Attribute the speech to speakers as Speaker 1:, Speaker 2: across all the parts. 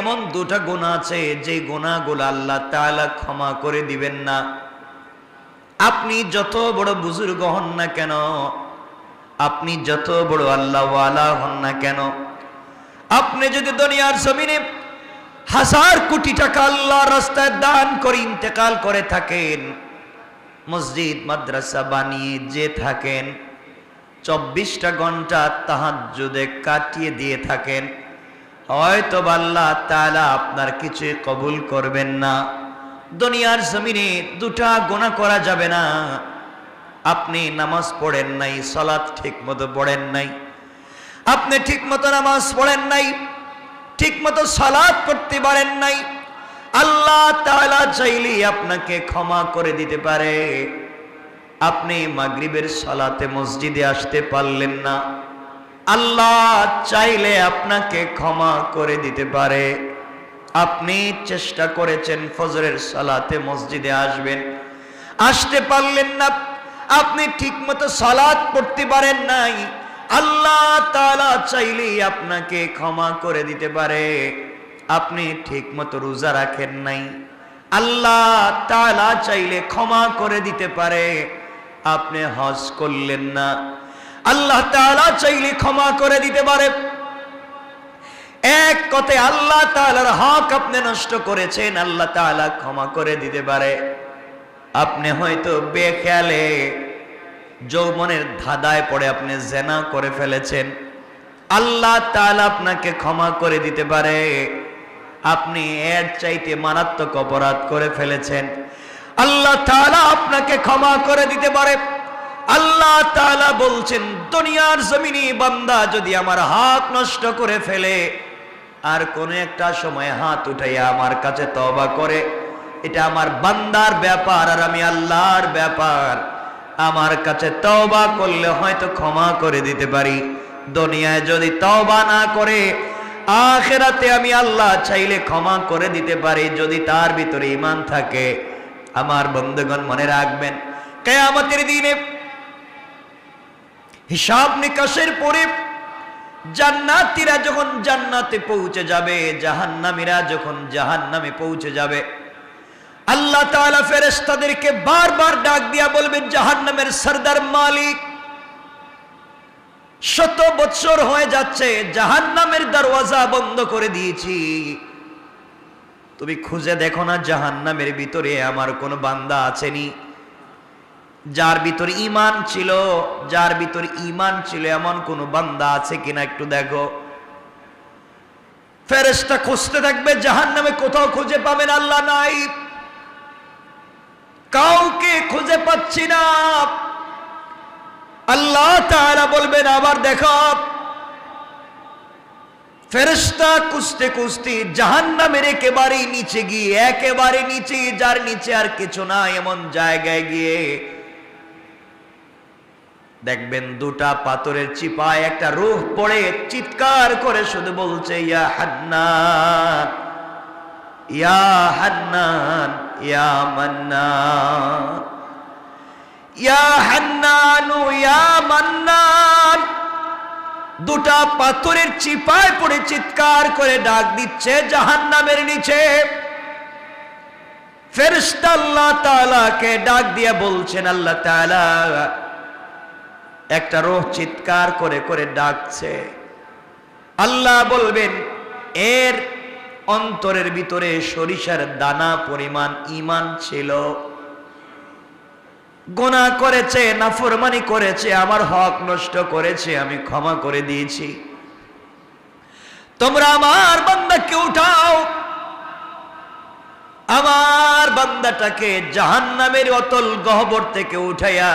Speaker 1: এমন দুটা গুনাহ আছে যে গুনাহগুলো আল্লাহ তাআলা ক্ষমা করে দিবেন না। আপনি যত বড় বুজুর্গ হন না কেন, আপনি যত বড় আল্লাহওয়ালা হন না কেন, আপনি যদি দুনিয়ার জমিনে 1000 কোটি টাকা আল্লাহর রাস্তায় দান করে ইন্তেকাল করে থাকেন, মসজিদ মাদ্রাসা বানিয়ে যে থাকেন, 24টা ঘন্টা তাহাজ্জুদে কাটিয়ে দিয়ে থাকেন, হয়তো আল্লাহ তাআলা আপনার কিছুই কবুল করবেন না। দুনিয়ার জমিনে দুটা গুনাহ করা যাবে না। আপনি নামাজ পড়েন নাই, সালাত ঠিকমতো পড়েন নাই, আপনি ঠিকমতো নামাজ পড়েন নাই, ঠিকমতো সালাত পড়তে পারেন নাই, আল্লাহ তাআলা চাইলে আপনাকে ক্ষমা করে দিতে পারে। আপনি মাগরিবের সালাতে মসজিদে আসতে পারলেন না, আল্লাহ চাইলে আপনাকে ক্ষমা করে দিতে পারে। আপনি চেষ্টা করেছেন ফজরের সালাতে মসজিদে আসবেন, আসতে পারলেন না, আপনি ঠিকমতো সালাত পড়তে পারেন নাই, আল্লাহ তাআলা চাইলে আপনাকে ক্ষমা করে দিতে পারে। আপনি ঠিকমতো রোজা রাখেন নাই, আল্লাহ তাআলা চাইলে ক্ষমা করে দিতে পারে। আপনি হজ করলেন না, আল্লাহ তাআলা চাইলে ক্ষমা করে দিতে পারে। এক কথায় আল্লাহ তাআলার হক আপনি নষ্ট করেছেন, আল্লাহ তাআলা ক্ষমা করে দিতে পারে। আপনি হয়তো বেখেয়ালে যৌবনের ধাঁধায় পড়ে আপনি জিনা করে ফেলেছেন, আল্লাহ তাআলা আপনাকে ক্ষমা করে দিতে পারে। আপনি এর চাইতে মারাত্মক অপরাধ করে ফেলেছেন, আল্লাহ তাআলা আপনাকে ক্ষমা করে দিতে পারে। আল্লাহ তাআলা বলছেন, দুনিয়ার জমিনে বান্দা যদি আমার হক নষ্ট করে ফেলে আর কোন একটা সময় হাত উঠাইয়া আমার কাছে তওবা করে, এটা আমার বান্দার ব্যাপার আর আমি আল্লাহর ব্যাপার। আমার কাছে তওবা করলে হয়তো ক্ষমা করে দিতে পারি, দুনিয়ায় যদি তওবা না করে আখিরাতে আমি আল্লাহ চাইলে ক্ষমা করে দিতে পারি, যদি তার ভিতরে ঈমান থাকে। আমার বন্ধুগণ মনে রাখবেন, কিয়ামতের দিনে হিসাব নিকাশের পরে জান্নাতীরা যখন জান্নাতে পৌঁছে যাবে, জাহান্নামীরা যখন জাহান্নামে পৌঁছে যাবে, আল্লাহ তাআলা ফেরেশতাদেরকে বারবার ডাক দিয়া বলবেন, জাহান্নামের সরদার মালিক, 100 বছর হয়ে যাচ্ছে জাহান্নামের দরওয়াজা বন্ধ করে দিয়েছি, তুমি খুঁজে দেখো না জাহান্নামের ভিতরে আমার কোন বান্দা আছেনি যার ভিতরে ঈমান ছিল, যার ভিতরে ঈমান ছিল এমন কোন বান্দা আছে কিনা একটু দেখো। ফেরেশতা খুঁজতে থাকবে, জাহান্নামে কোথাও খুঁজে পাবেন আল্লাহ নাই, কাউকে খুঁজে পাচ্ছি না। আল্লাহ তাআলা বলবেন, আবার দেখো। ফেরেশতা খুঁজতে খুঁজতে জাহান্নামের একেবারে নিচে গিয়ে, একেবারে নিচে, যার নিচে আর কিছু না এমন জায়গায় গিয়ে দেখবেন দুটা পাথরের চিপায় একটা রূহ পড়ে চিৎকার করে শুধু বলছে, ইয়া হান্নান, ইয়া হান্নান, ইয়া মান্নান, ইয়া হান্নানু ইয়া মান্নান। দুটা পাথরের চিপায় পড়ে চিৎকার করে ডাক দিচ্ছে জাহান্নামের নিচে। ফেরেশতা আল্লাহ তাআলাকে ডাক দিয়ে বলছেন, আল্লাহ তাআলা একটা রূহ চিৎকার করে করে ডাকছে। আল্লাহ বলবেন, এর অন্তরের ভিতরে সরিষার দানা পরিমাণ ঈমান ছিল, গুনাহ করেছে, নাফরমানি করেছে, আমার হক নষ্ট করেছে, আমি ক্ষমা করে দিয়েছি, তোমরা আমার বান্দাকে উঠাও, আমার বান্দাটাকে জাহান্নামের অতল গহ্বর থেকে উঠাইয়া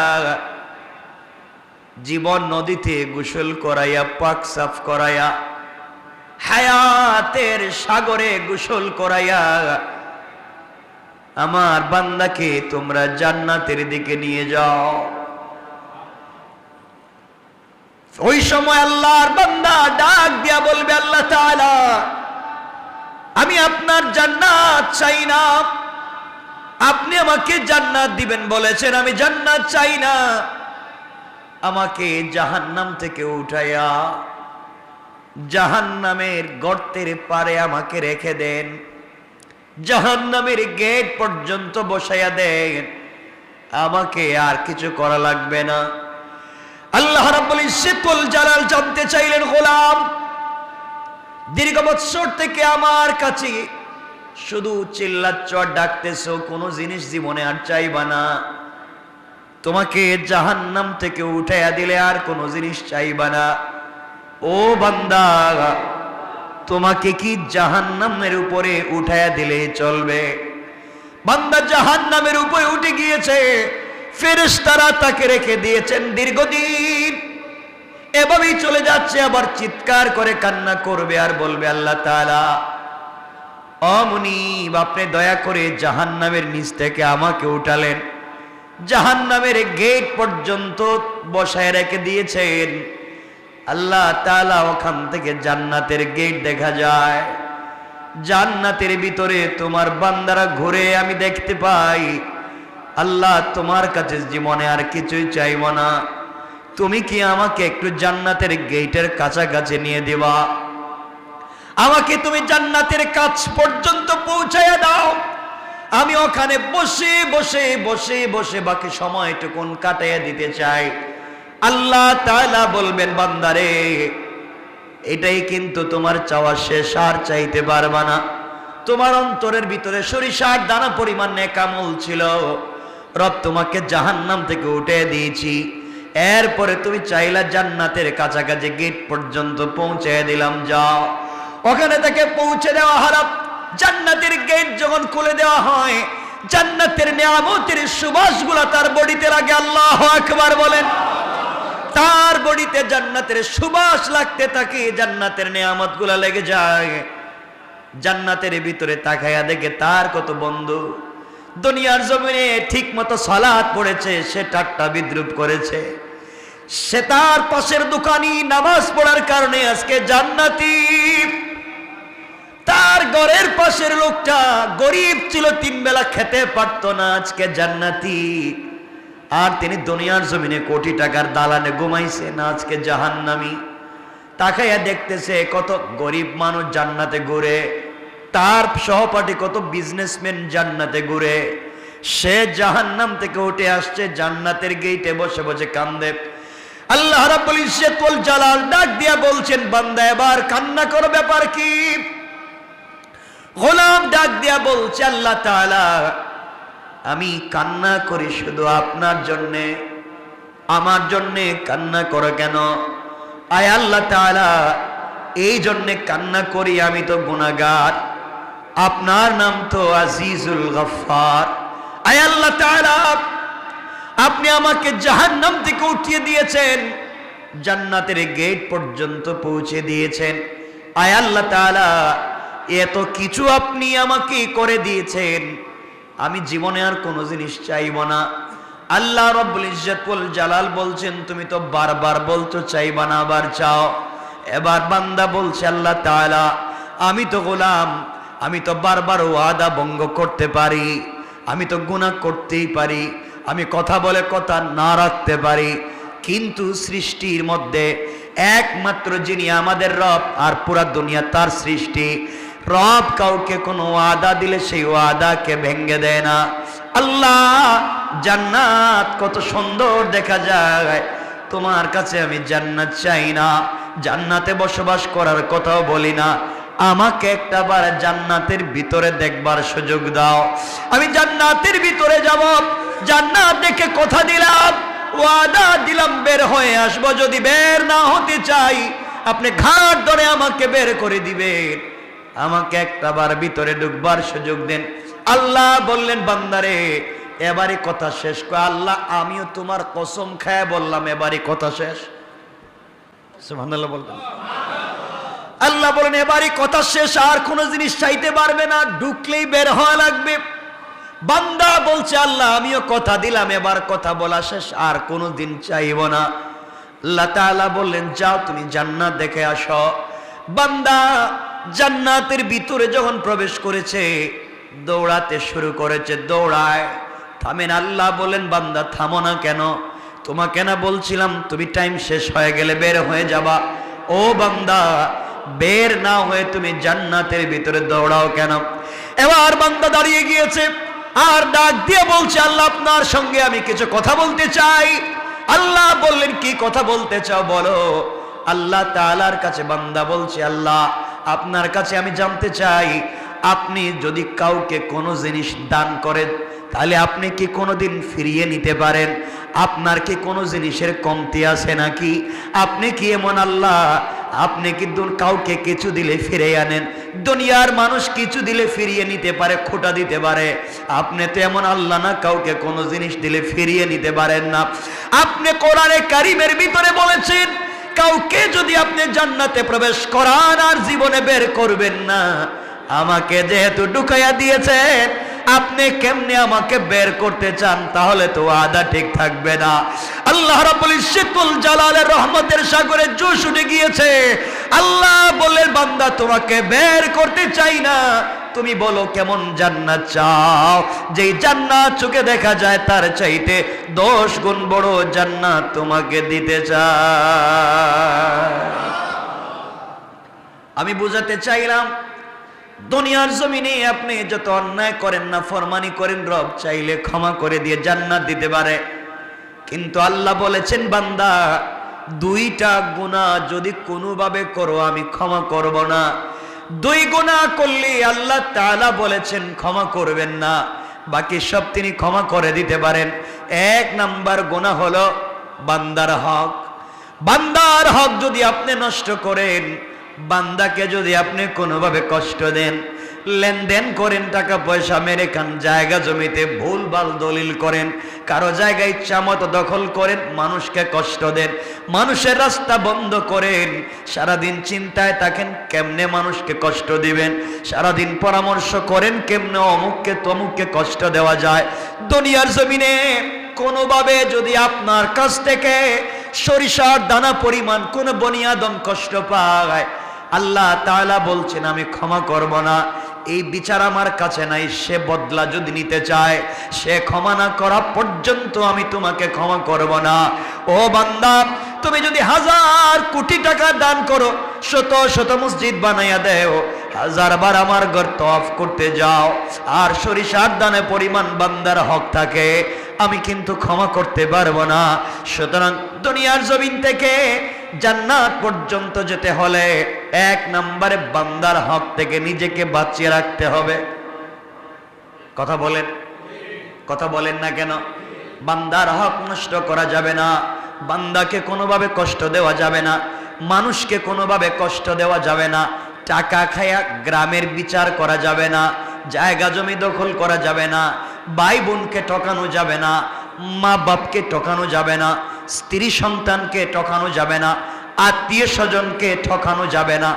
Speaker 1: জীবন নদীতে গোসল করাইয়া, পাক সাফ করাইয়া, হায়াতের সাগরে গোসল করাইয়া আমার বান্দাকে তোমরা জান্নাতের দিকে নিয়ে যাও। ওই সময় আল্লাহর বান্দা ডাক দিয়া বলবে, আল্লাহ তাআলা আমি আপনার জান্নাত চাই না, আপনি আমাকে জান্নাত দিবেন বলেছেন, আমি জান্নাত চাই না, আমাকে জাহান্নাম থেকে উঠাইয়া জাহান্নামের গর্তের পারে আমাকে রেখে দেন, জাহান্নামের গেট পর্যন্ত বসাইয়া দেন, আমাকে আর কিছু করা লাগবে না। আল্লাহ রাব্বুল ইজ্জতুল জালাল জানতে চাইলেন, গোলাম দীর্ঘ বৎসর থেকে আমার কাছে শুধু চিল্লাচ্ছ আর ডাকতেছো, কোনো জিনিস জীবনে আর চাইবা না, তোমাকে জাহান্নাম থেকে উঠাইয়া দিলে আর কোনো জিনিস চাইবা না। ও বান্দা, তোমাকে কি জাহান্নামের উপরে উঠাইয়া দিলে চলবে? বান্দা জাহান্নামের উপরে উঠে গিয়েছে, ফেরেশতারা তাকে রেখে দিয়েছেন দীর্ঘদিন, এভাবেই চলে যাচ্ছে। আবার চিৎকার করে কান্না করবে আর বলবে, আল্লাহ তাআলা ও মুনিব, আপনি দয়া করে জাহান্নামের নিচ থেকে আমাকে উঠালেন, জাহান্নামের গেট পর্যন্ত বসায় রেখে দিয়েছেন। আল্লাহ তাআলা ওখান থেকে জান্নাতের গেট দেখা যায়, জান্নাতের ভিতরে তোমার বান্দারা ঘুরে আমি দেখতে পাই। আল্লাহ তোমার কাছে জীবনে আর কিছুই চাইব না, তুমি কি আমাকে একটু জান্নাতের গেটের কাছাকাছি নিয়ে দিবা? আমাকে তুমি জান্নাতের কাছ পর্যন্ত পৌঁছাইয়া দাও, আমি ওখানে বসে বসে বসে বসে বাকি সময়টুকুন কাটাইয়া দিতে চাই। আল্লাহ তাআলা বলবেন, বান্দারে এটাই কিন্তু তোমার চাওয়া শেষ, আর চাইতে পারবা না। তোমার অন্তরের ভিতরে সরিষার দানা পরিমাণ নেক আমল ছিল, রব তোমাকে জাহান্নাম থেকে উঠে দিয়েছি, এরপরে তুমি চাইলা জান্নাতের কাছাকাছি গেট পর্যন্ত পৌঁছে দিলাম, যাও। ওখানে তাকে পৌঁছে দেওয়া হলো। জান্নাতের গেট যখন খুলে দেওয়া হয়, জান্নাতের নিয়ামতের সুবাসগুলো তার বডিতে লাগে। আল্লাহু আকবার বলেন। তার বডিতে জান্নাতের সুবাস লাগতে থাকে, জান্নাতের নিয়ামতগুলো লেগে যায়। জান্নাতের ভিতরে তাকায়া দেখে তার কত বন্ধু দুনিয়ার জমিনে ঠিক মতো সালাত পড়েছে, সে ঠাট্টা বিদ্রুপ করেছে। সে তার পাশের দোকানি নামাজ পড়ার কারণে আজকে জান্নাতি। তার ঘরের পাশের লোকটা গরিব ছিল, 3 বেলা খেতে পারতো না, আজকে জান্নাতি। আর তিনি দুনিয়ার জমিনে কোটি টাকার দালানে ঘুমাইছে না, আজকে জাহান্নামী। তাকাইয়া দেখতেছে কত গরিব মানুষ জান্নাতে ঘুরে, তার সহপাঠী কত বিজনেসম্যান জান্নাতে ঘুরে, সে জাহান্নাম থেকে উঠে আসছে, জান্নাতের গেটে বসে বসে কান্দে। আল্লাহ রাব্বুল ইজ্জতুল জালাল ডাক দিয়া বলছেন, বান্দা এবার কান্না করো, ব্যাপার কি? গোলাম ডাক দিয়া বলছে, আল্লাহ তাআলা আমি কান্না করি শুধু আপনার জন্যে, আমার জন্যে কান্না করো কেন? আয় আল্লাহ তাআলা, এই জন্যে কান্না করি, আমি তো গুনাহগার, আপনার নাম তো আজিজুল গফফার। আয় আল্লাহ তাআলা, আপনি আমাকে জাহান্নাম থেকে উঠিয়ে দিয়েছেন, জান্নাতের গেট পর্যন্ত পৌঁছে দিয়েছেন। আয় আল্লাহ তাআলা, এত কিছু আপনি আমাকে করে দিয়েছেন, আমি জীবনে আর কোনো জিনিস চাইব না। আল্লাহ রাব্বুল ইজ্জতুল জালাল বলছেন, তুমি তো বারবার বলছো চাইবা না, আবার চাও। এবার বান্দা বলছে, আল্লাহ তাআলা আমি তো গোলাম, আমি তো বারবার ওয়াদা ভঙ্গ করতে পারি, আমি তো গুনাহ করতেই পারি, আমি কথা বলে কথা না রাখতে পারি, কিন্তু সৃষ্টির মধ্যে একমাত্র যিনি আমাদের রব আর পুরা দুনিয়া তার সৃষ্টি, রব কাউকে কোনো ওয়াদা দিলে সেই ওয়াদাকে ভেঙে দেয় না। আল্লাহ জান্নাত কত সুন্দর দেখা যায়, তোমার কাছে আমি জান্নাত চাই না, জান্নাতে বসবাস করার কথাও বলি না, আমাকে একটা বার জান্নাতের ভিতরে দেখবার সুযোগ দাও, আমি জান্নাতের ভিতরে যাব, জান্নাত দেখে কথা দিলাম, ওয়াদা দিলাম বের হয়ে আসবো, যদি বের না হতে চাই আপনি ঘাট ধরে আমাকে বের করে দিবেন, আমাকে একটা বার ভিতরে ঢুকবার সুযোগ দেন। আল্লাহ বললেন, বান্দারে এবারে কথা শেষ কর। আল্লাহ আমিও তোমার কসম খায় বললাম, এবারে কথা শেষ। সুবহানাল্লাহ বলবেন। আল্লাহ বলেন, এবারে কথা শেষ, আর কোন জিনিস চাইতে পারবে না, ঢুকলেই বের হওয়া লাগবে। বান্দা বলছে, আল্লাহ আমিও কথা দিলাম, এবার কথা বলা শেষ, আর কোনো দিন চাইব না। আল্লাহ তাআলা বললেন, যাও তুমি জান্নাত দেখে আসো। বান্দা জান্নাতের ভিতরে যখন প্রবেশ করেছে, দৌড়াতে শুরু করেছে, দৌড়ায়। থামেন। আল্লাহ বলেন, বান্দা থামো না কেন? তোমাকে না বলছিলাম তুমি টাইম শেষ হয়ে গেলে বের হয়ে যাবা? ও বান্দা, বের না হয়ে তুমি জান্নাতের ভিতরে দৌড়াও কেন? এবার বান্দা দাঁড়িয়ে গিয়েছে আর ডাক দিয়ে বলছে, আল্লাহ আপনার সঙ্গে আমি কিছু কথা বলতে চাই। আল্লাহ বললেন, কি কথা বলতে চাও বলো। আল্লাহ তাআলার কাছে বান্দা বলছে, আল্লাহ আপনার কাছে আমি জানতে চাই, আপনি যদি কাউকে কোনো জিনিস দান করেন তাহলে আপনি কি কোনোদিন ফিরিয়ে নিতে পারেন? আপনার কি কোনো জিনিসের কমতি আছে নাকি? আপনি কি এমন আল্লাহ, আপনি কি কাউকে কিছু দিলে ফিরে আনেন? দুনিয়ার মানুষ কিছু দিলে ফিরিয়ে নিতে পারে, খোঁটা দিতে পারে। আপনি তো এমন আল্লাহ না, কাউকে কোনো জিনিস দিলে ফিরিয়ে নিতে পারেন না। আপনি কোরআনে কারিমের ভিতরে বলেছেন, কাউকে যদি আপনি জান্নাতে প্রবেশ করান আর জীবনে বের করবেন না, আমাকে যেহেতু ঢুকাইয়া দিয়েছেন, আপনি কেমনে আমাকে বের করতে চান? তাহলে তো আদা ঠিক থাকবে না। আল্লাহ রাব্বুল ইজ্জতুল জালালের রহমতের সাগরে জোশ উঠে গিয়েছে। আল্লাহ বললেন, বান্দা তোমাকে বের করতে চাই না, তুমি বলো কেমন জান্নাত চাও, যেই জান্নাত চোখে দেখা যায় তার চাইতে 10 গুণ বড় জান্নাত তোমাকে দিতে চাই। আমি বুঝাতে চাইলাম, দুনিয়ার জমিনে আপনি যত অন্যায় করেন না, ফরমানি করেন, রব চাইলে ক্ষমা করে দিয়ে জান্নাত দিতে পারে। কিন্তু আল্লাহ বলেছেন, বান্দা 2টা গুনাহ যদি কোনোভাবে করো আমি ক্ষমা করব না। 2 গুনাহ করলে আল্লাহ তাআলা বলেছেন ক্ষমা করবেন না, বাকি সব তিনি ক্ষমা করে দিতে পারেন। 1 নাম্বার গুনাহ হলো বান্দার হক। বান্দার হক যদি আপনি নষ্ট করেন, বান্দাকে যদি আপনি কোনোভাবে কষ্ট দেন, লেনদেন করেন, টাকা পয়সা মেরে খান, জায়গা জমিতে ভুলভাল দলিল করেন, কারো জায়গায় ইচ্ছা মতো দখল করেন, মানুষকে কষ্ট দেন, মানুষের রাস্তা বন্ধ করেন, সারাদিন চিন্তায় থাকেন কেমনে মানুষকে কষ্ট দিবেন, সারাদিন পরামর্শ করেন কেমনে অমুককে তমুককে কষ্ট দেওয়া যায়। দুনিয়ার জমিনে কোনোভাবে যদি আপনার কাছ থেকে সরিষার দানা পরিমাণ কোন বনি আদম কষ্ট পায়, আল্লাহ তাআলা বলছেন আমি ক্ষমা করব না। এই বিচার আমার কাছে নাই। সে বদলা যদি নিতে চায়, সে ক্ষমা না করা পর্যন্ত আমি তোমাকে ক্ষমা করব না। ও বান্দা, তুমি যদি 1000 কোটি টাকা দান করো, শত শত মসজিদ বানাইয়া দেও, 1000 বার আমার ঘর তওয়াফ করতে যাও, আর সরিষার দানে পরিমাণ বান্দার হক থাকে, আমি কিন্তু ক্ষমা করতে পারবো না। সুতরাং দুনিয়ার জমিন থেকে জান্নাত পর্যন্ত যেতে হলে 1 নম্বরে বান্দার হক থেকে নিজেকে বাঁচিয়ে রাখতে হবে। কথা বলেন না কেন? বান্দার হক নষ্ট করা যাবে না, বান্দাকে কোনোভাবে কষ্ট দেওয়া যাবে না, মানুষকে কোনোভাবে কষ্ট দেওয়া যাবে না, টাকা খায়া গ্রামের বিচার করা যাবে না, জায়গা জমি দখল করা যাবে না, ভাই বোনকে ঠকানো যাবে না, মা বাপকে ঠকানো যাবে না, স্ত্রী সন্তানকে ঠকানো যাবে না, আত্মীয় স্বজনকে ঠকানো যাবে না।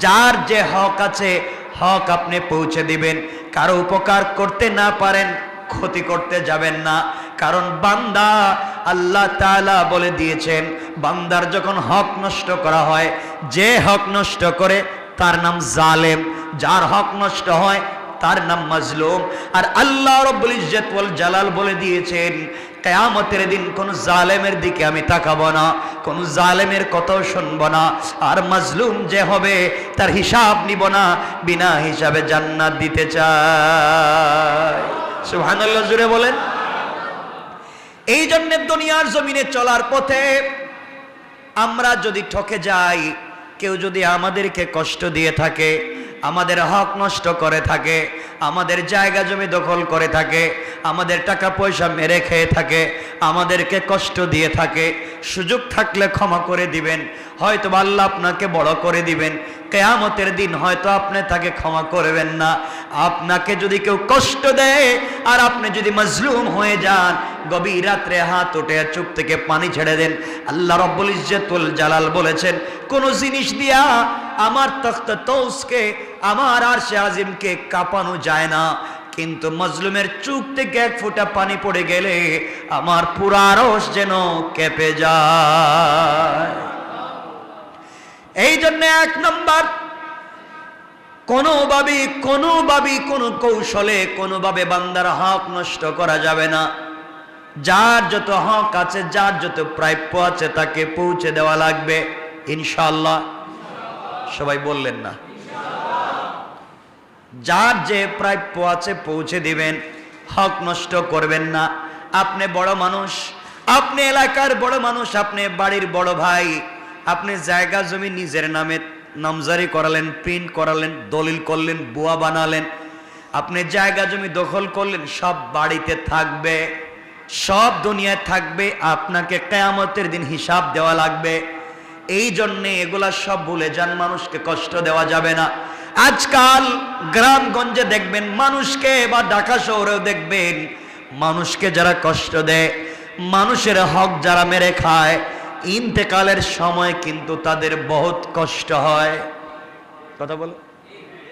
Speaker 1: যার যে হক আছে হক আপনি পৌঁছে দিবেন। কারো উপকার করতে না পারেন, ক্ষতি করতে যাবেন না। কারণ বান্দা, আল্লাহ তাআলা বলে দিয়েছেন, বান্দার যখন হক নষ্ট করা হয়, যে হক নষ্ট করে তার নাম জালেম, যার হক নষ্ট হয় তার নাম মাজলুম। আর আল্লাহ রাব্বুল ইজ্জত ওয়াল জালাল বলে দিয়েছেন, কিয়ামতের দিন কোন জালেমের দিকে আমি তাকাবো না, কোন জালেমের কথাও শুনবো না, আর মাজলুম যে হবে তার হিসাব নিব না, বিনা হিসাবে জান্নাত দিতে চাই। সুবহানাল্লাহ, জোরে বলেন। এই জন্য দুনিয়ার জমিনে চলার পথে আমরা যদি ঠকে যাই, কেউ যদি আমাদেরকে কষ্ট দিয়ে থাকে, আমাদের হক নষ্ট করে থাকে, আমাদের জায়গা জমি দখল করে থাকে, আমাদের টাকা পয়সা মেরে খেয়ে থাকে, আমাদেরকে কষ্ট দিয়ে থাকে, সুযোগ থাকলে ক্ষমা করে দিবেন। হয়তো আল্লাহ আপনাকে বড় করে দিবেন, কিয়ামতের দিন হয়তো আপনি তাকে ক্ষমা করবেন না। আপনাকে যদি কেউ কষ্ট দেয় আর আপনি যদি মাজলুম হয়ে যান, গভীর রাত্রে হাত উঠে চোখ থেকে পানি ছেড়ে দেন। আল্লাহ রাব্বুল ইজ্জতুল জালাল বলেছেন, কোন জিনিস দিয়া আমার তখত তৌসকে, আমার আরশে আজিমকে কাঁপানো যায় না, কিন্তু মাজলুমের চোখ থেকে 1 ফোঁটা পানি পড়ে গেলে আমার পুরা আরশ যেন কেঁপে যায়। এই জন্য 1 নম্বর, কোনোভাবে কোনো কৌশলে কোনোভাবে বান্দার হক নষ্ট করা যাবে না। যার যত হক আছে, যার যত প্রাপ্য আছে তাকে পৌঁছে দেওয়া লাগবে ইনশাআল্লাহ। সবাই বললেন না? যার যে প্রাপ্য আছে পৌঁছে দিবেন, হক নষ্ট করবেন না। আপনি বড় মানুষ, আপনি এলাকার বড় মানুষ, আপনি বাড়ির বড় ভাই, আপনি জায়গা জমি নিজের নামে নামজারি করালেন, প্রিন্ট করালেন, দলিল করলেন, বুয়া বানালেন, আপনি জায়গা জমি দখল করলেন, সব বাড়িতে থাকবে, সব দুনিয়ায় থাকবে, আপনাকে কিয়ামতের দিন হিসাব দেওয়া লাগবে। এই জন্যে এগুলা সব ভুলে যান, মানুষকে কষ্ট দেওয়া যাবে না। আজকাল গ্রামগঞ্জে দেখবেন মানুষকে, বা ঢাকা শহরেও দেখবেন মানুষকে যারা কষ্ট দেয়, মানুষের হক যারা মেরে খায়, ইন্তেকালের সময় কিন্তু তাদের বহুত কষ্ট হয়। কথা বলো,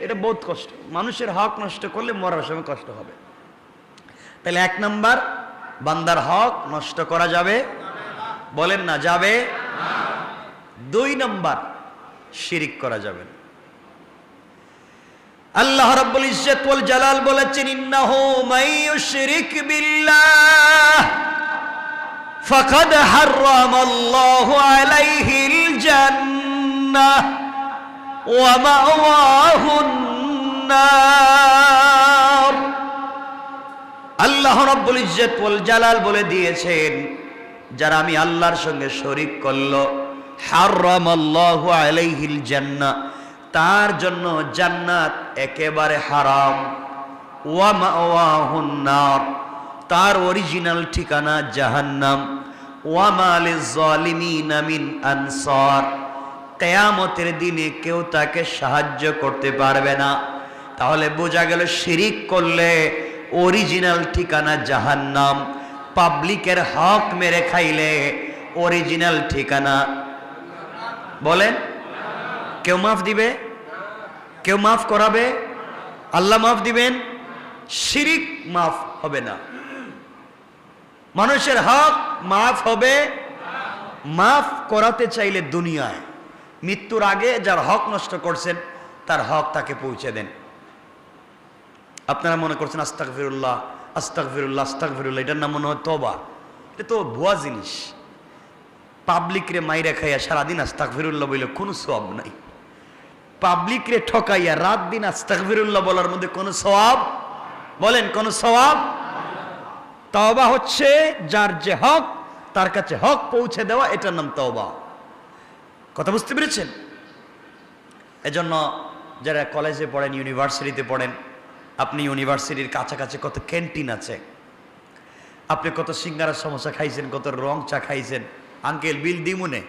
Speaker 1: এটা বহুত কষ্ট। মানুষের হক নষ্ট করলে মরার সময় কষ্ট হবে। তাহলে 1 নাম্বার, বান্দার হক নষ্ট করা যাবে, বলেন না যাবে। 2 নাম্বার, শিরিক করা যাবে না। আল্লাহ রাব্বুল ইজ্জত ওয়াল জালাল বলেছেন, ইন্নাহু মাইয়ুশরিক বিল্লাহ ফাকাদ হারামাল্লাহু আলাইহিল জান্নাহ ওয়া মাওয়াহুন নার। আল্লাহ রাব্বুল ইজ্জত ওয়াল জালাল বলে দিয়েছেন, যারা আমি আল্লাহর সঙ্গে শরীক করলো, হারামাল্লাহু আলাইহিল জান্নাহ, তার জন্য জান্নাত একেবারে হারাম। ওয়া মাওয়াহুন নার, তার অরিজিনাল ঠিকানা জাহান্নাম। ওয়া মা লিয-যালিমিনা মিন আনসার, কিয়ামতের দিনে কেউ তাকে সাহায্য করতে পারবে না। তাহলে বোঝা গেল শিরিক করলে অরিজিনাল ঠিকানা জাহান্নাম, পাবলিকের হক মেরে খাইলে অরিজিনাল ঠিকানা, বলেন কেউ মাফ দিবে? কেউ মাফ করাবে? আল্লাহ মাফ দিবেন? শিরিক মাফ হবে না। মানুষের হক মাফ হবে, মাফ করাতে চাইলে দুনিয়ায় মৃত্যুর আগে যার হক নষ্ট করছেন তার হক তাকে পৌঁছে দেন। আপনারা মনে করছেন আস্তাগফিরুল্লাহ আস্তাগফিরুল্লাহ আস্তাগফিরুল্লাহ, এটার নাম মনে হয় তওবা। এটা তো ভুয়া জিনিস। পাবলিক রে মাইরা খাইয়া সারাদিন আস্তাগফিরুল্লাহ বলে কোনো সওয়াব নাই। পাবলিক রে ঠকাইয়া রাত দিন আস্তাগফিরুল্লাহ বলার মধ্যে কোনো সওয়াব, বলেন কোনো সওয়াব? তওবা হচ্ছে যার যে হক তার কাছে হক পৌঁছে দেওয়া, এটার নাম তওবা। কথা বুঝতে পেরেছেন? এজন্য যারা কলেজে পড়েন, ইউনিভার্সিটিতে পড়েন, আপনি ইউনিভার্সিটির কাছাকাছি কত ক্যান্টিন আছে, আপনি কত সিঙ্গারা সমোসা খাইছেন, কত রং চা খাইছেন। আঙ্কেল বিল দিমুনে,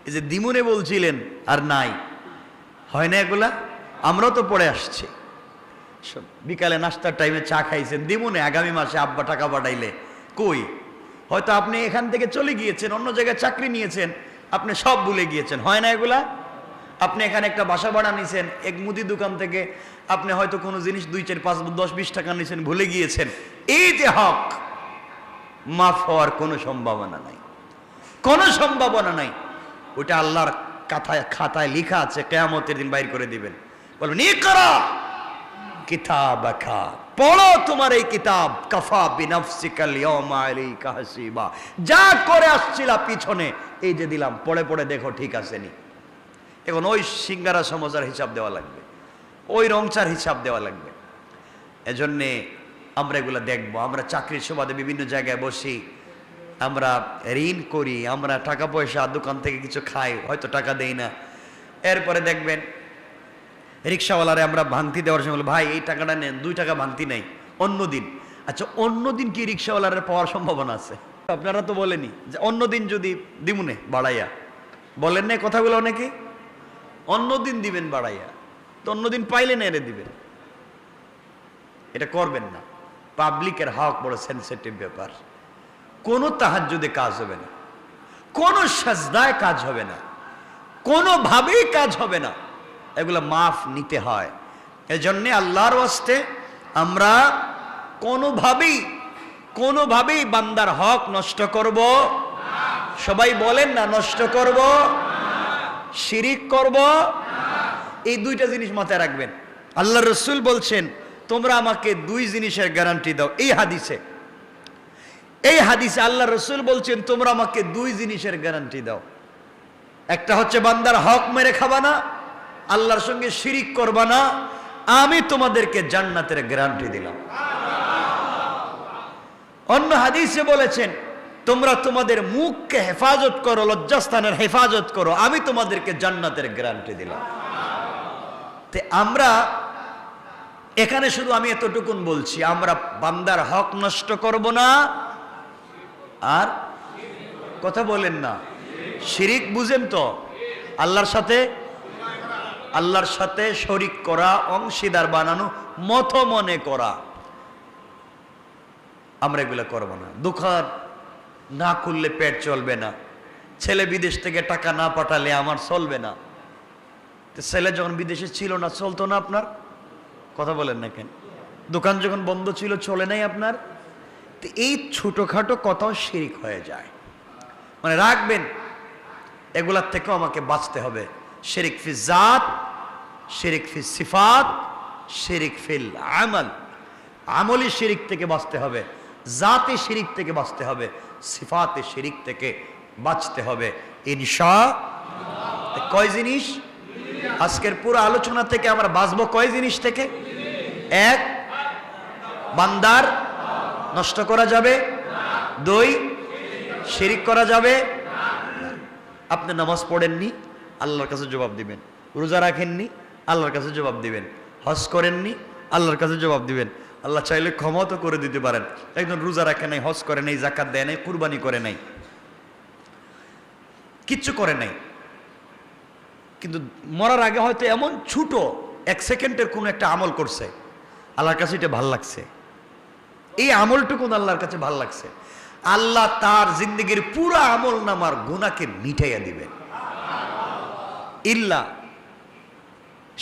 Speaker 1: এই যে দিমুনে বলছিলেন আর নাই, হয় না এগুলা? আমরাও তো পড়ে আসছি। বিকালে নাস্তার টাইমে চা খাইছেন দিমুনে, আগামী মাসে আব্বা টাকা পাঠাইলে কই? হয়তো আপনি এখান থেকে চলে গিয়েছেন, অন্য জায়গায় চাকরি নিয়েছেন, আপনি সব ভুলে গিয়েছেন, হয় না এগুলা? আপনি এখানে একটা বাসা ভাড়া নিয়েছেন, এক মুদি দোকান থেকে আপনি হয়তো কোনো জিনিস 2, 4, 5, 10, 20 টাকা নিয়েছেন, ভুলে গিয়েছেন। এই যে হক, মাফ হওয়ার কোনো সম্ভাবনা নাই, কোনো সম্ভাবনা নাই। ওইটা আল্লাহর খাতায় লেখা আছে, কিয়ামতের দিন বাইর করে দিবেন। বলবেন ইকরা কিতাবাকা, পড়ো তোমার এই কিতাব, কাফা বিনাফসিকাল ইয়াওমা আলাইকা হাসিবা। যা করে আসছিলা পিছনে, এই যে দিলাম, পড়ে পড়ে দেখো ঠিক আছে নি। এখন ওই সিঙ্গারা সমোসার হিসাব দেওয়া লাগবে, ওই রংচার হিসাব দেওয়া লাগবে। এজন্যে আমরা এগুলো দেখবো। আমরা চাকরির সুবাদে বিভিন্ন জায়গায় বসি, আমরা ঋণ করি, আমরা টাকা পয়সা দোকান থেকে কিছু খাই, হয়তো টাকা দেই না। এরপরে দেখবেন রিক্সাওয়ালারে আমরা ভাঙতি দেওয়ার সময় বলি, ভাই এই টাকাটা নেন, 2 টাকা ভাঙতি নেই, অন্য দিন। আচ্ছা অন্য দিন কি রিক্সাওয়ালারে পাওয়ার সম্ভাবনা আছে? আপনারা তো বলেনি যে অন্য দিন যদি দিমুনে বাড়াইয়া, বলেন না কথাগুলো অনেকে? অন্য দিন দিবেন বাড়াইয়া, তো অন্য দিন পাইলে না এনে দিবেন। এটা করবেন না। পাবলিকের হক বড় সেনসিটিভ ব্যাপার। কোনো তাহাজ্জুদে কাজ হবে না, কোনো সাজদায় কাজ হবে না, কোনোভাবেই কাজ হবে না। এগুলো মাফ নিতে হয়। এজন্য আল্লাহর ওয়াস্তে আমরা কোনোভাবেই বান্দার হক নষ্ট করব, সবাই বলেন না, নষ্ট করব, শিরিক করব। এই 2টা জিনিস মাথায় রাখবেন। আল্লাহর রাসূল বলছেন, তোমরা আমাকে 2 জিনিসের গ্যারান্টি দাও। এই হাদিসে আল্লাহর রাসূল বলছেন, তোমরা আমাকে 2 জিনিসের গ্যারান্টি দাও। একটা হচ্ছে বান্দার হক মেরে খাবা না, আল্লাহর সঙ্গে শিরিক করবা না, আমি তোমাদেরকে জান্নাতের গ্যারান্টি দিলাম। অন্য হাদিসে বলেছেন, তোমরা তোমাদের মুখকে হেফাজত করো, লজ্জাস্থানের হেফাজত করো, আমি তোমাদেরকে জান্নাতের গ্যারান্টি দিলাম। তে আমরা এখানে শুধু আমি এতটুকুন বলছি, আমরা বান্দার হক নষ্ট করব না, আর কথা বলেন না, শিরিক বুঝেন তো, আল্লাহর সাথে শরিক করা, অংশীদার বানানো, মত মনে করা, আমরা এগুলো করব না। দোকান না খুললে পেট চলবে না, ছেলে বিদেশ থেকে টাকা না পাঠালে আমার চলবে না। ছেলে যখন বিদেশে ছিল না, চলতো না আপনার? কথা বলেন না কেন? দোকান যখন বন্ধ ছিল, চলে নাই আপনার? এই ছোটখাটো কথাও শিরিক হয়ে যায়। মানে রাখবেন, এগুলার থেকেও আমাকে বাঁচতে হবে। শিরিক ফি জাত, শিরিক ফি সিফাত, শিরিক ফিল আমল। আমলি শিরিক থেকে বাঁচতে হবে, জাতি শিরিক থেকে বাঁচতে হবে, সিফাতে শিরিক থেকে বাঁচতে হবে ইনশাআল্লাহ। কয় জিনিস? আজকের পুরো আলোচনা থেকে আমরা বাঁচবো কয় জিনিস থেকে? এক, বান্দার নষ্ট করা যাবে। দুই, শিরিক করা যাবে। আপনি নামাজ পড়েননি, আল্লাহর কাছে জবাব দিবেন। রোজা রাখেননি, আল্লাহর কাছে জবাব দিবেন। হজ করেননি, আল্লাহর কাছে জবাব দিবেন। আল্লাহ চাইলে ক্ষমা তো করে দিতে পারেন। একজন রোজা রাখে নাই, হজ করে নাই, যাকাত দেয় নাই, কুরবানি করে নাই, কিচ্ছু করে নাই, কিন্তু মরার আগে হয়তো এমন ছোট 1 সেকেন্ডের কোনো একটা আমল করছে, আল্লাহর কাছে এটা ভাল লাগছে। এই আমলটুকু আল্লাহর কাছে ভাল লাগছে, আল্লাহ তার জিন্দগির পুরো আমল নামার গুনাহকে মিটাইয়া দিবেন। ইল্লা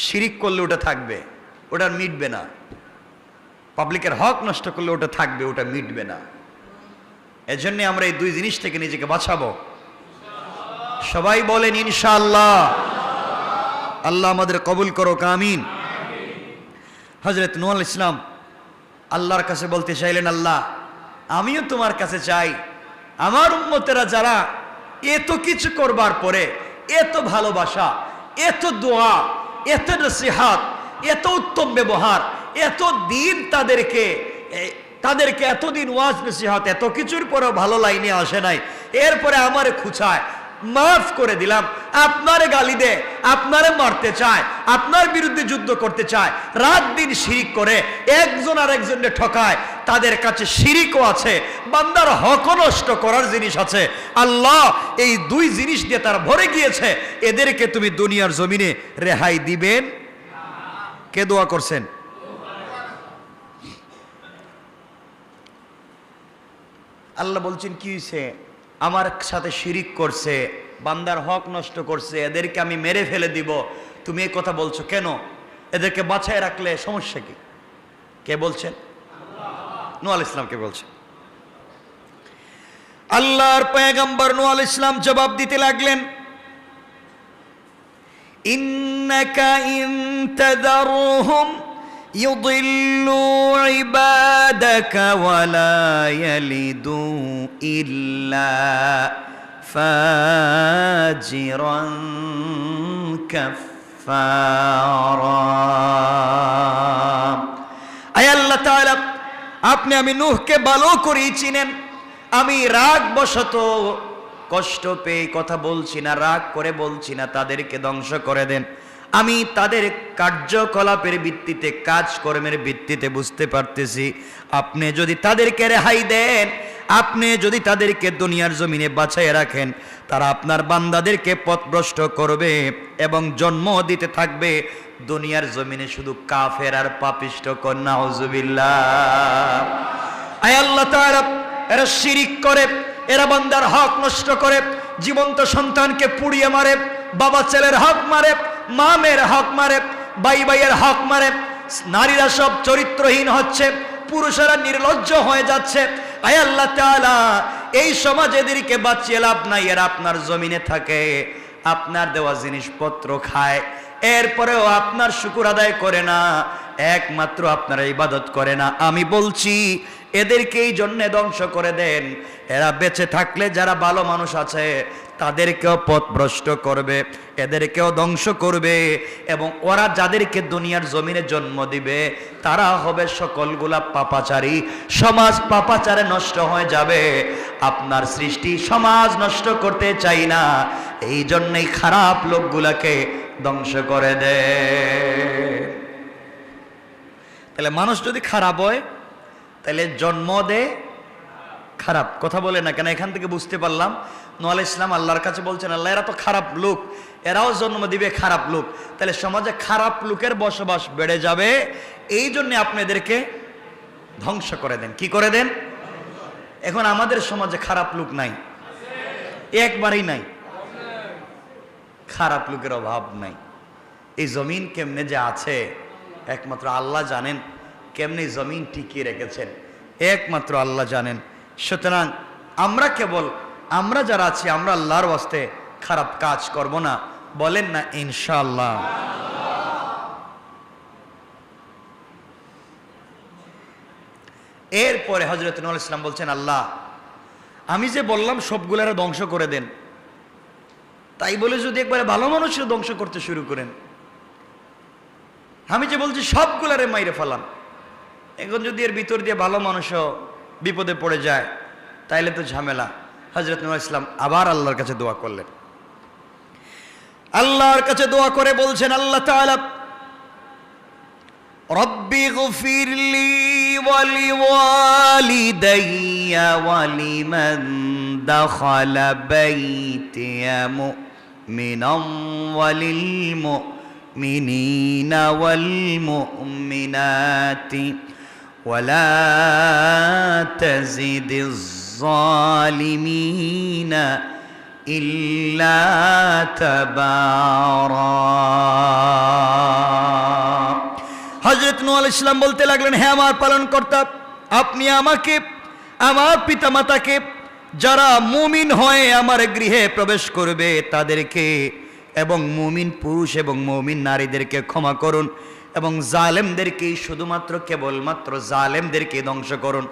Speaker 1: শিরিক করলে ওটা থাকবে, ওটা মিটবে না। পাবলিকের হক নষ্ট করলে ওটা থাকবে, ওটা মিটবে না। এজন্য আমরা এই দুই জিনিস থেকে নিজেকে বাঁচাবো। সবাই বলেন ইনশাআল্লাহ। আল্লাহ আমাদের কবুল করো, আমিন। হযরত নূহ আলাইহিস সালাম আল্লাহর কাছে বলতে চাইলেন, আল্লাহ আমিও তোমার কাছে চাই, আমার উম্মতেরা যারা এত কিছু করবার পরে, এত ভালোবাসা, এত দোয়া, এত নসিহত, এত উত্তম ব্যবহার, এত দিন তাদেরকে এতদিন ওয়াজ নসিহত, এত কিছুর পরেও ভালো লাইনে আসে নাই, এরপরে আমারে খুঁচায়, মাফ করে দিলাম, আপনারে গালি দে, আপনারে মারতে চায়, আপনার বিরুদ্ধে যুদ্ধ করতে চায়, রাত দিন শিরিক করে, একজন আর একজনকে ঠকায়, তাদের কাছে শিরিকও আছে, বান্দার হক নষ্ট করার জিনিস আছে। আল্লাহ এই দুই জিনিস দিয়ে তারা ভরে গিয়েছে, এদেরকে তুমি দুনিয়ার জমিনে রেহাই দিবেন? কে দোয়া করছেন? আল্লাহ বলছেন কি হয়েছে? আমার সাথে শিরিক করছে, বান্দার হক নষ্ট করছে, এদেরকে আমি মেরে ফেলে দিব। তুমি এই কথা বলছো কেন? এদেরকে বাঁচায় রাখলে সমস্যা কি? কে বলছেন? নূহ আলাইহিস সালাম কে বলছেন? আল্লাহর পয়গম্বর নূহ আলাইহিস সালাম জবাব দিতে লাগলেন, ইন্নাকা ইন তাযারহুম ইউদিল্লু ইবাদাকা ওয়ালা ইয়ালিদু ইল্লা ফাজিরান কাফফারা। আয় আল্লাহ তাআলা, আপনি আমি নূহকে ভালো করেই চিনেন। আমি রাগ বশত কষ্ট পেয়ে কথা বলছি না, রাগ করে বলছি না তাদেরকে ধ্বংস করে দেন। আমি তাদের কার্যকলাপের ভিত্তিতে, কাজকর্মের ভিত্তিতে বুঝতে পারতেছি, আপনি যদি তাদেরকে রেহাই দেন, আপনি যদি তাদেরকে দুনিয়ার জমিনে বাঁচাইয়ে রাখেন, তারা আপনার বান্দাদেরকে পথভ্রষ্ট করবে এবং জন্ম দিতে থাকবে দুনিয়ার জমিনে শুধু কাফের আর পাপিষ্ট। কন্যা নাউজুবিল্লাহ। আয় আল্লাহ তাআলা, এরা শিরিক করে, এরা বান্দার হক নষ্ট করে, জীবন্ত সন্তানকে পুড়িয়ে মারে, বাবা ছেলের হক মারে, মা মেয়ের হক মারে, ভাই ভাইয়ের হক মারে, নারীরা সব চরিত্রহীন হচ্ছে, পুরুষেরা নির্লজ্জ হয়ে যাচ্ছে। আয় আল্লাহ তাআলা, এই সমাজে এদেরকে বাঁচিয়ে লাভ নাই, এরা আপনার জমিনে থাকে, আপনার দেওয়া জিনিসপত্র খায়, এরপরেও আপনার শুকর আদায় করে না, একমাত্র আপনার ইবাদত করে না। আমি বলছি এদেরকে এই জন্যে ধ্বংস করে দেন, এরা বেঁচে থাকলে যারা ভালো মানুষ আছে তাদেরকেও পথভ্রষ্ট করবে, এদেরকেও ধ্বংস করবে, এবং ওরা যাদেরকে দুনিয়ার জমিনে জন্ম দিবে তারা হবে সকলগুলা পাপাচারী। সমাজ পাপাচারে নষ্ট হয়ে যাবে। আপনার সৃষ্টি সমাজ নষ্ট করতে চাই না, এই জন্যই খারাপ লোকগুলাকে ধ্বংস করে দেয়। তাহলে মানুষ যদি খারাপ হয় তাহলে জন্ম দেয় খারাপ। কথা বলে না কেন? এখান থেকে বুঝতে পারলাম নূহ আলাইহিস সালাম আল্লাহর কাছে বলছেন, আল্লাহ এরা তো খারাপ লোক, এরাও জন্ম দিবে খারাপ লোক, তাহলে সমাজে খারাপ লোকের বসবাস বেড়ে যাবে, এই জন্য আপনি এদেরকে ধ্বংস করে দেন। কি করে দেন? এখন আমাদের সমাজে খারাপ লোক নাই, একবারই নাই, খারাপ লোকের অভাব নাই। এই জমিন কেমনে যে আছে একমাত্র আল্লাহ জানেন, কেমনে জমিন টিকিয়ে রেখেছেন একমাত্র আল্লাহ জানেন। সুতরাং আমরা যারা আছি আমরা আল্লাহর ওয়াস্তে খারাপ কাজ করব না, বলেন না ইনশাআল্লাহ। এরপরে হযরত নূহ আলাইহিস সালাম বলছেন, আল্লাহ আমি যে বললাম সবগুলারে ধ্বংস করে দেন, তাই বলে যদি একবারে ভালো মানুষের ধ্বংস করতে শুরু করেন, আমি যে বলছি সবগুলারে মাইরে ফেলান, এখন যদি এর ভিতর দিয়ে ভালো মানুষও বিপদে পড়ে যায় তাইলে তো ঝামেলা। হযরত নূহ আলাইহিস সালাম আবার আল্লাহর কাছে দোয়া করলেন। আল্লাহর কাছে দোয়া করে বলছেন, আল্লাহ তাআলা রব্বি গফিরলি ওয়ালি ওয়ালিদাইয়া ওয়ালিমান দাখালা বাইতিয়া মুমিনান ওয়ালিল মুমিনিনা ওয়াল মুমিনাতি ওয়ালা তাজিদিজ জালিমিনা ইল্লা তাবারা। হযরত নূহ আলাইহিস সালাম বলতে লাগলেন, হে আমার পালনকর্তা, আপনি আমাকে, আমার পিতামাতাকে, যারা মুমিন হয়ে আমার গৃহে প্রবেশ করবে তাদেরকে, এবং মুমিন পুরুষ এবং মুমিন নারীদেরকে ক্ষমা করুন, এবং জালেমদেরকে, শুধুমাত্র কেবলমাত্র জালেমদেরকে ধ্বংস করুন।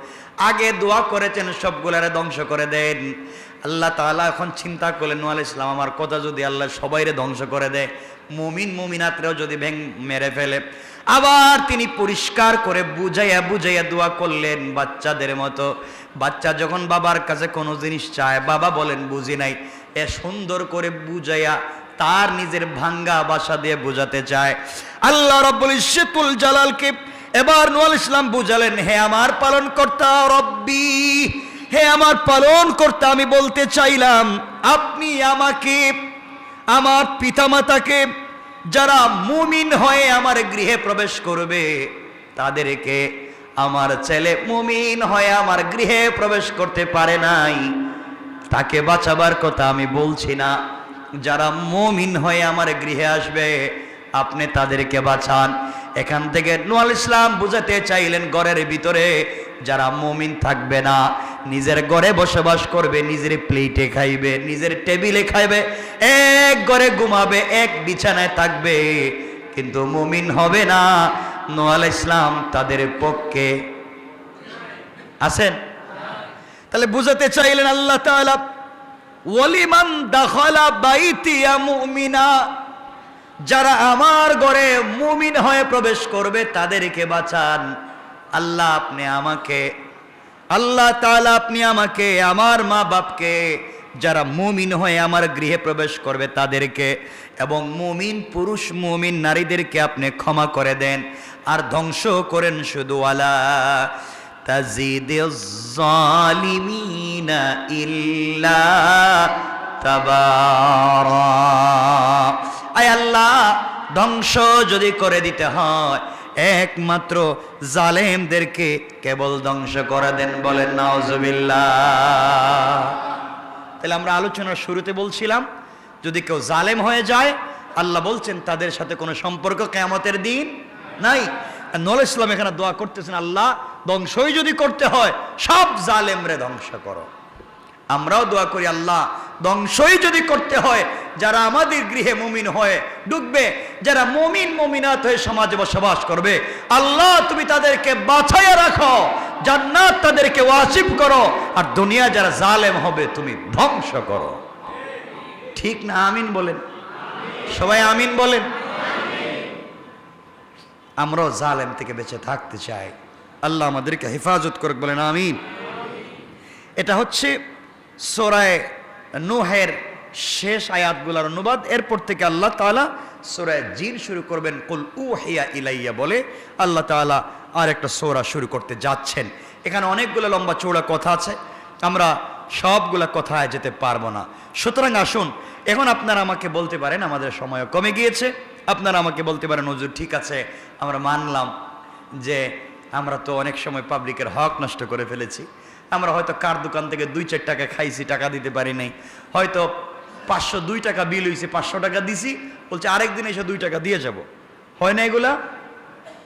Speaker 1: আগে দোয়া করেছেন সবগুলারে ধ্বংস করে দেন। আল্লাহ তাআলা এখন চিন্তা করলেন, নূহ আলাইহিস সালাম আমার কথা যদি আল্লাহ সবাইরে ধ্বংস করে দেয়, মুমিন মুমিনাতরেও যদি মেরে ফেলে, আবার তিনি পরিষ্কার করে বুঝাইয়া দোয়া করলেন বাচ্চাদের মতো। বাচ্চা যখন বাবার কাছে কোনো জিনিস চায়, বাবা বলেন বুঝি নাই, এ সুন্দর করে বুঝাইয়া তার নিজের ভাঙ্গা ভাষা দিয়ে বোঝাতে চায়। আল্লাহ রাব্বুল ইজ্জতুল জালালকে এবার নূহ আলাইহিস সালাম বুঝালেন, হে আমার পালনকর্তা রব্বি, হে আমার পালনকর্তা, আমি বলতে চাইলাম আপনি আমাকে, আমার পিতামাতাকে, যারা মুমিন হয়ে আমার গৃহে প্রবেশ করবে তাদেরকে, আমার ছেলে মুমিন হয়ে আমার গৃহে প্রবেশ করতে পারে নাই, তাকে বাঁচাবার কথা আমি বলছি না, যারা মুমিন হয়ে আমার গৃহে আসবে আপনি তাদেরকে বাঁচান। এখান থেকে নূহ আলাইহিস সালাম বুঝাতে চাইলেন, ঘরের ভিতরে যারা মুমিন থাকবে না, নিজের ঘরে বসবাস করবে, নিজের প্লেটে খাইবে, নিজের টেবিলে খাইবে, এক ঘরে ঘুমাবে, এক বিছানায় থাকবে, কিন্তু মুমিন হবে না, নূহ আলাইহিস সালাম তাদের পক্ষে আছেন। তাহলে বুঝাতে চাইলেন আল্লাহ তাআলা, ওয়ালিমান দাখালা বাইতিয়া মুমিনা, যারা আমার ঘরে মুমিন হয়ে প্রবেশ করবে তাদেরকে বাঁচান। আল্লাহ আপনি আমাকে, আল্লাহ তাআলা আপনি আমাকে, আমার মা বাপকে, যারা মুমিন হয়ে আমার গৃহে প্রবেশ করবে তাদেরকে, এবং মুমিন পুরুষ মুমিন নারীদেরকে আপনি ক্ষমা করে দেন, আর ধ্বংস করেন শুধু ওয়ালা তাজিদিজ জালিমিনা ইল্লা তাবারা। আয় আল্লাহ, ধ্বংস যদি করে দিতে হয় একমাত্র জালেমদেরকে কেবল ধ্বংস করে দেন, বলেন নাউজুবিল্লাহ। তাহলে আমরা আলোচনার শুরুতে বলছিলাম, যদি কেউ জালেম হয়ে যায় আল্লাহ বলছেন তাদের সাথে কোনো সম্পর্ক কিয়ামতের দিন নাই। নূহ আলাইহিস সালাম এখানে দোয়া করতেছেন, আল্লাহ ধ্বংসই যদি করতে হয় সব জালেমরে ধ্বংস করো। আমরাও দোয়া করি, আল্লাহ ধ্বংসই যদি করতে হয় যারা আমাদের গৃহে মুমিন হয়ে ঢুকবে, যারা মুমিন মুমিনাত হয়ে সমাজে বসবাস করবে, আল্লাহ তুমি তাদেরকে বাঁচাইয়া রাখো, জান্নাত তাদেরকে ওয়াসিব করো, আর দুনিয়া যারা জালেম হবে তুমি ধ্বংস করো। ঠিক না? আমিন বলেন, সবাই আমিন বলেন। আমরাও জালেম থেকে বেঁচে থাকতে চাই, আল্লাহ আমাদেরকে হেফাজত করুক, বলেন আমিন। এটা হচ্ছে সূরা নূহের শেষ আয়াতগুলোর অনুবাদ। এরপর থেকে আল্লাহ তাআলা সূরা জিন শুরু করবেন, কুল উহিয়া ইলাইয়া বলে আল্লাহ তাআলা আর একটা সূরা শুরু করতে যাচ্ছেন। এখানে অনেকগুলো লম্বা চৌড়া কথা আছে, আমরা সবগুলা কথায় যেতে পারবো না। সুতরাং আসুন, এখন আপনারা আমাকে বলতে পারেন, আমাদের সময় কমে গিয়েছে, আপনারা আমাকে বলতে পারেন হুজুর ঠিক আছে, আমরা মানলাম যে আমরা তো অনেক সময় পাবলিকের হক নষ্ট করে ফেলেছি, আমরা হয়তো কার দোকান থেকে 2-4 টাকা খাইছি, টাকা দিতে পারি নাই, হয়তো 502 টাকা বিল হয়েছে, 500 টাকা দিছি, বলছে আরেকদিন এসে 2 টাকা দিয়ে যাব, হয় না এগুলা?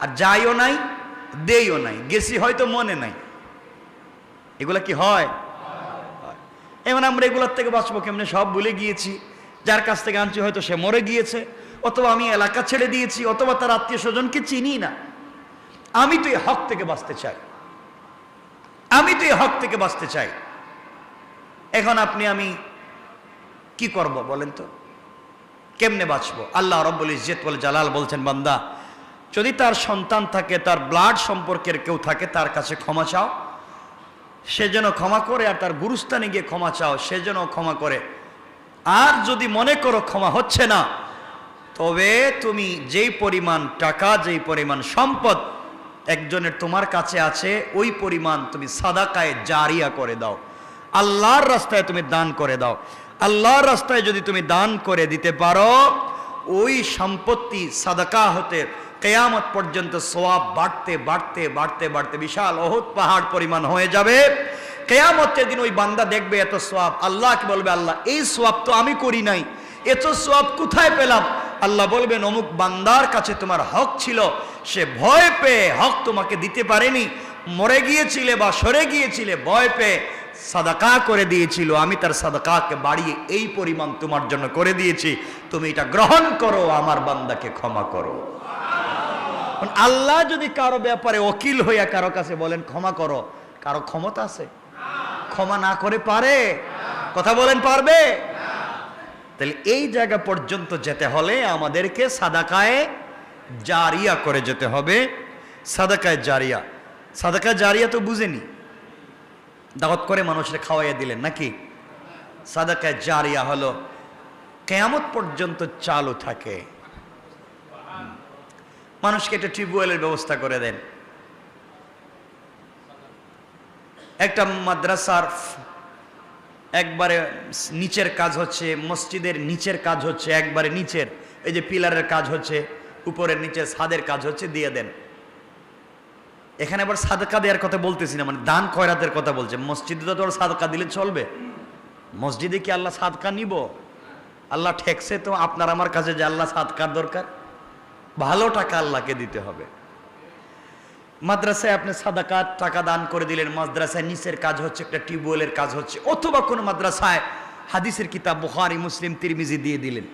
Speaker 1: আর যাইও নাই, দেইও নাই, গেছি হয়তো মনে নাই, এগুলা কি হয়? এমন আমরা এগুলার থেকে বাঁচবো কেমনে? সব ভুলে গিয়েছি, যার কাছ থেকে আনছি হয়তো সে মরে গিয়েছে, অথবা আমি এলাকা ছেড়ে দিয়েছি, অথবা তার আত্মীয় স্বজনকে চিনি না। আমি তো এই হক থেকে বাঁচতে চাই, আমি তো এই হক থেকে বাঁচতে চাই। এখন আপনি আমি কি করব বলেন তো? কেমনে বাঁচবো? আল্লাহ রাব্বুল ইজ্জত ওয়াল জালাল বলছেন, বান্দা যদি তার সন্তান থাকে, তার ব্লাড সম্পর্কের কেউ থাকে, তার কাছে ক্ষমা চাও, সে যেন ক্ষমা করে, আর তার গুরুস্থানে গিয়ে ক্ষমা চাও, সে যেন ক্ষমা করে। আর যদি মনে করো ক্ষমা হচ্ছে না, তবে তুমি যেই পরিমাণ টাকা, যেই পরিমাণ সম্পদ একজনের তোমার কাছে আছে, ওই পরিমাণ তুমি সাদাকায়ে জারিয়া করে দাও, আল্লাহর রাস্তায় তুমি দান করে দাও। আল্লাহর রাস্তায় যদি তুমি দান করে দিতে পারো, ওই সম্পত্তি সাদাকা হতে কিয়ামত পর্যন্ত সওয়াব বাড়তে বাড়তে বাড়তে বাড়তে বিশাল উহুদ পাহাড় পরিমাণ হয়ে যাবে। কিয়ামতের দিন ওই বান্দা দেখবে এত সওয়াব, আল্লাহকে বলবে, আল্লাহ এই সওয়াব তো আমি করি নাই, এত সওয়াব কোথায় পেলাম? আল্লাহ বলবেন, অমুক বান্দার কাছে তোমার হক ছিল, সে ভয় পেয়ে হক তোমাকে দিতে পারেনি, মরে গিয়েছিলে বা সরে গিয়েছিলে, ভয় পেয়ে সাদাকা করে দিয়েছিল, আমি তার সাদাকাকে বাড়িয়ে এই পরিমাণ তোমার জন্য করে দিয়েছি, তুমি এটা গ্রহণ করো, আমার বান্দাকে ক্ষমা করো। আল্লাহ যদি কারো ব্যাপারে ওকিল হইয়া কারো কাছে বলেন ক্ষমা করো, কারো ক্ষমতা আছে? ক্ষমা না করে পারে? কথা বলেন, পারবে? তাহলে এই জায়গা পর্যন্ত যেতে হলে আমাদেরকে সাদাকায়ে জারিয়া করে যেতে হবে। সাদাকায়ে জারিয়া, সাদাকায়ে জারিয়া তো বুঝেনি, দাওয়াত করে মানুষের খাওয়াইয়া দিলেন নাকি? সাদাকায়ে জারিয়া হলো কিয়ামত পর্যন্ত চালু থাকে। মানুষকে একটা টিউবওয়েলের ব্যবস্থা করে দেন, একটা মাদ্রাসার একবারে নিচের কাজ হচ্ছে, মসজিদের নিচের কাজ হচ্ছে, একবারে নিচের এই যে পিলারের কাজ হচ্ছে, উপরের নিচে ছাদের কাজ হচ্ছে, দিয়ে দেন। এখানে আবার সাদকা দেওয়ার কথা বলতেছি না, মানে দান খয়রাতের কথা বলছে। মসজিদে তো সাদকা দিলে চলবে? মসজিদে কি আল্লাহ সাদকা নিব? আল্লাহ ঠেকছে তো আপনার আমার কাছে যে আল্লাহ সাদকার দরকার? ভালো টাকা আল্লাহকে দিতে হবে। মাদ্রাসায় আপনি সাদাকাত টাকা দান করে দিলেন, মাদ্রাসায় নিচের কাজ হচ্ছে, একটা টিউবওয়েলের কাজ হচ্ছে, অথবা কোনো মাদ্রাসায় হাদিসের কিতাব বুখারী, মুসলিম, তিরমিজি দিয়ে দিলেন।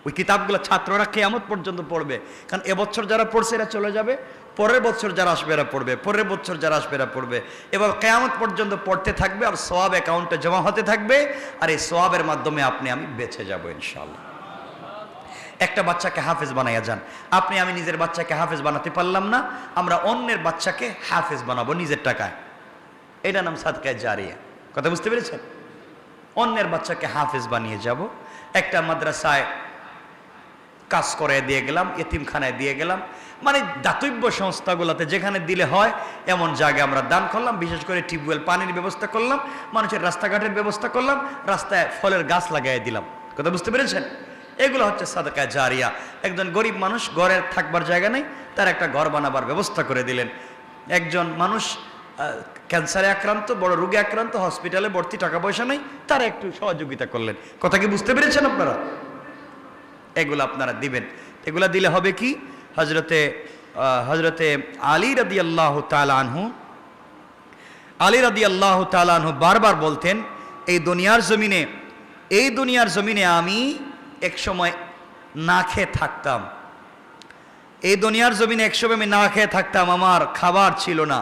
Speaker 1: ওই কিতাবগুলো ছাত্ররা কিয়ামত পর্যন্ত পড়বে, কারণ এবছর যারা পড়ছে এরা চলে যাবে, পরের বছর যারা আসবে এরা পড়বে, পরের বছর যারা আসবে এরা পড়বে, এবার কিয়ামত পর্যন্ত পড়তে থাকবে, আর সওয়াব অ্যাকাউন্টে জমা হতে থাকবে, আর এই সওয়াবের মাধ্যমে আপনি আমি বেঁচে যাব ইনশাআল্লাহ। একটা বাচ্চাকে হাফেজ বানাইয়া যান। আপনি আমি নিজের বাচ্চাকে হাফেজ বানাতে পারলাম না, আমরা অন্যের বাচ্চাকে হাফেজ বানাবো নিজের টাকায়, এটা নাম সাদকায়ে জারিয়া। কথা বুঝতে পেরেছেন? অন্যের বাচ্চাকে হাফেজ বানিয়ে যাব। একটা মাদ্রাসায় কাজ করে দিয়ে গেলাম, এতিমখানায় দিয়ে গেলাম, মানে দাতব্য সংস্থাগুলোতে যেখানে দিলে হয় এমন জায়গায় আমরা দান করলাম। বিশেষ করে টিউবওয়েল, পানির ব্যবস্থা করলাম, মানুষের রাস্তাঘাটের ব্যবস্থা করলাম, রাস্তায় ফলের গাছ লাগাই দিলাম। কথা বুঝতে পেরেছেন? এগুলো হচ্ছে সাদকায়ে জারিয়া। একজন গরিব মানুষ, ঘরের থাকবার জায়গা নেই, তার একটা ঘর বানাবার ব্যবস্থা করে দিলেন। একজন মানুষ ক্যান্সারে আক্রান্ত, বড় রোগে আক্রান্ত, হসপিটালে ভর্তি, টাকা পয়সা নেই, তারা একটু সহযোগিতা করলেন। কথা কি বুঝতে পেরেছেন আপনারা? এগুলো আপনারা দিবেন। এগুলা দিলে হবে কি? হজরতে আলী রাদিয়াল্লাহু তাআলা আনহু, আলী রাদিয়াল্লাহু তাআলা আনহু বারবার বলতেন, এই দুনিয়ার জমিনে আমি এক সময় না খেয়ে থাকতাম, এই দুনিয়ার জমিনে এক সময় আমি না খেয়ে থাকতাম, আমার খাবার ছিল না।